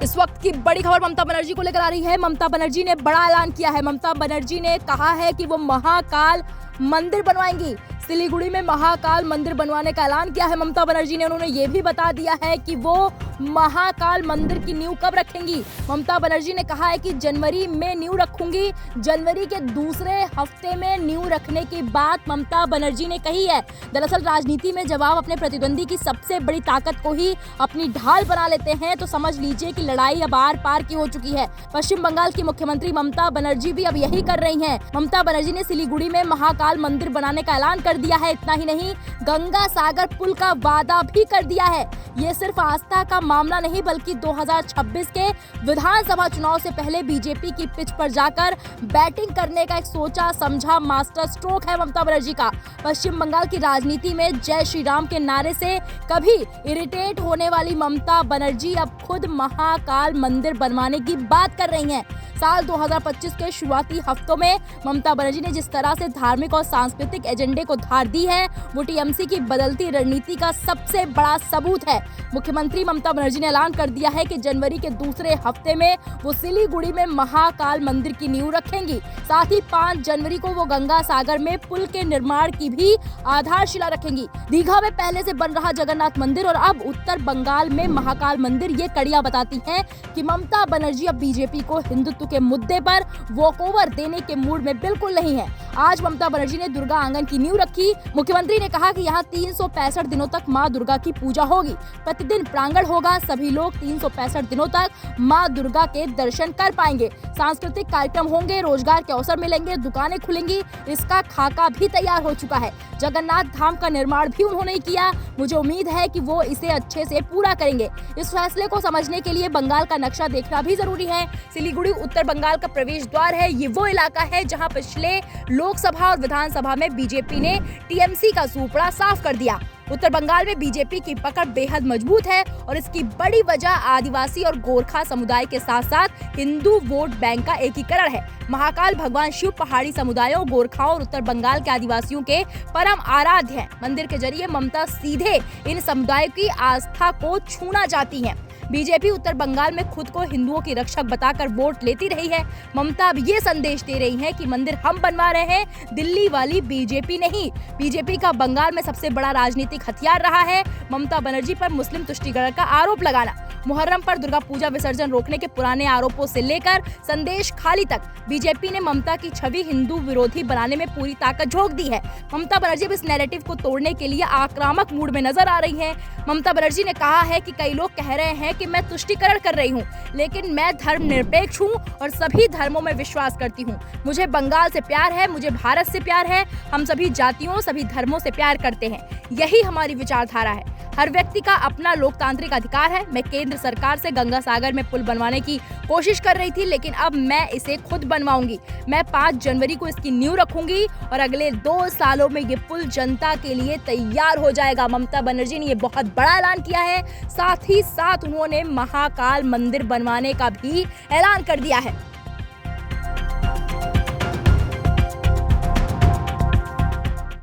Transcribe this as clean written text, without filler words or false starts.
इस वक्त की बड़ी खबर ममता बनर्जी को लेकर आ रही है। ममता बनर्जी ने बड़ा ऐलान किया है। ममता बनर्जी ने कहा है कि वो महाकाल मंदिर बनवाएंगी। सिलीगुड़ी में महाकाल मंदिर बनवाने का ऐलान किया है ममता बनर्जी ने। उन्होंने ये भी बता दिया है कि वो महाकाल मंदिर की नींव कब रखेंगी। ममता बनर्जी ने कहा है कि जनवरी में नींव रखूंगी। जनवरी के दूसरे हफ्ते में नींव रखने की बात ममता बनर्जी ने कही है। दरअसल राजनीति में जब आप अपने प्रतिद्वंदी की सबसे बड़ी ताकत को ही अपनी ढाल बना लेते हैं तो समझ लीजिए कि लड़ाई अब आर पार की हो चुकी है। पश्चिम बंगाल की मुख्यमंत्री ममता बनर्जी भी अब यही कर रही हैं। ममता बनर्जी ने सिलीगुड़ी में महाकाल मंदिर बनाने का ऐलान कर दिया है। इतना ही नहीं, गंगा सागर पुल का वादा भी कर दिया है। ये सिर्फ आस्था का मामला नहीं बल्कि 2026 के विधानसभा चुनाव से पहले बीजेपी की पिच पर जाकर बैटिंग करने का एक सोचा समझा मास्टर स्ट्रोक है ममता बनर्जी का। पश्चिम बंगाल की राजनीति में जय श्री राम के नारे से कभी इरिटेट होने वाली ममता बनर्जी अब खुद महाकाल मंदिर बनवाने की बात कर रही हैं। साल 2025 के शुरुआती हफ्तों में ममता बनर्जी ने जिस तरह से धार्मिक और सांस्कृतिक एजेंडे को धार दी है वो टीएमसी की बदलती रणनीति का सबसे बड़ा सबूत है। मुख्यमंत्री ममता बनर्जी ने ऐलान कर दिया है कि जनवरी के दूसरे हफ्ते में वो सिलीगुड़ी में महाकाल मंदिर की नींव रखेंगी। साथ ही 5 जनवरी को वो गंगा सागर में पुल के निर्माण की भी आधारशिला रखेंगी। दीघा में पहले से बन रहा जगन्नाथ मंदिर और अब उत्तर बंगाल में महाकाल मंदिर ये कड़ियां बताती हैं कि ममता बनर्जी अब बीजेपी को हिंदुत्व के मुद्दे पर वॉकओवर देने के मूड में बिल्कुल नहीं है। आज ममता बनर्जी ने दुर्गा आंगन की नींव रखी। मुख्यमंत्री ने कहा कि यहाँ 365 दिनों तक मां दुर्गा की पूजा होगी। प्रतिदिन प्रांगण होगा। सभी लोग 365 दिनों तक मां दुर्गा के दर्शन कर पाएंगे। सांस्कृतिक कार्यक्रम होंगे, रोजगार के अवसर मिलेंगे, दुकानें खुलेंगी। इसका खाका भी तैयार हो चुका है। जगन्नाथ धाम का निर्माण भी उन्होंने किया। मुझे उम्मीद है कि वो इसे अच्छे से पूरा करेंगे। इस फैसले को समझने के लिए बंगाल का नक्शा देखना भी जरूरी है। सिलीगुड़ी उत्तर बंगाल का प्रवेश द्वार है। ये वो इलाका है जहां पिछले लोकसभा और विधानसभा में बीजेपी ने टीएमसी का सूपड़ा साफ कर दिया। उत्तर बंगाल में बीजेपी की पकड़ बेहद मजबूत है और इसकी बड़ी वजह आदिवासी और गोरखा समुदाय के साथ साथ हिंदू वोट बैंक का एकीकरण है। महाकाल भगवान शिव पहाड़ी समुदायों, गोरखाओं और उत्तर बंगाल के आदिवासियों के परम आराध्य हैं। मंदिर के जरिए ममता सीधे इन समुदायों की आस्था को छूना चाहती हैं। बीजेपी उत्तर बंगाल में खुद को हिंदुओं की रक्षक बताकर वोट लेती रही है। ममता अब ये संदेश दे रही है कि मंदिर हम बनवा रहे हैं, दिल्ली वाली बीजेपी नहीं। बीजेपी का बंगाल में सबसे बड़ा राजनीतिक हथियार रहा है ममता बनर्जी पर मुस्लिम तुष्टिकरण का आरोप लगाना। मुहर्रम पर दुर्गा पूजा विसर्जन रोकने के पुराने आरोपों से लेकर संदेश खाली तक बीजेपी ने ममता की छवि हिंदू विरोधी बनाने में पूरी ताकत झोंक दी है। ममता बनर्जी इस नैरेटिव को तोड़ने के लिए आक्रामक मूड में नजर आ रही है। ममता बनर्जी ने कहा है कि कई लोग कह रहे हैं कि मैं तुष्टिकरण कर रही हूँ, लेकिन मैं धर्मनिरपेक्ष हूँ और सभी धर्मों में विश्वास करती हूँ। मुझे बंगाल से प्यार है, मुझे भारत से प्यार है। हम सभी जातियों, सभी धर्मों से प्यार करते हैं। यही हमारी विचारधारा है। हर व्यक्ति का अपना लोकतांत्रिक अधिकार है। मैं केंद्र सरकार से गंगा सागर में पुल बनवाने की कोशिश कर रही थी, लेकिन अब मैं इसे खुद बनवाऊंगी। मैं 5 जनवरी को इसकी नींव रखूंगी और अगले 2 सालों में ये पुल जनता के लिए तैयार हो जाएगा। ममता बनर्जी ने ये बहुत बड़ा ऐलान किया है। साथ ही साथ उन्होंने महाकाल मंदिर बनवाने का भी ऐलान कर दिया है।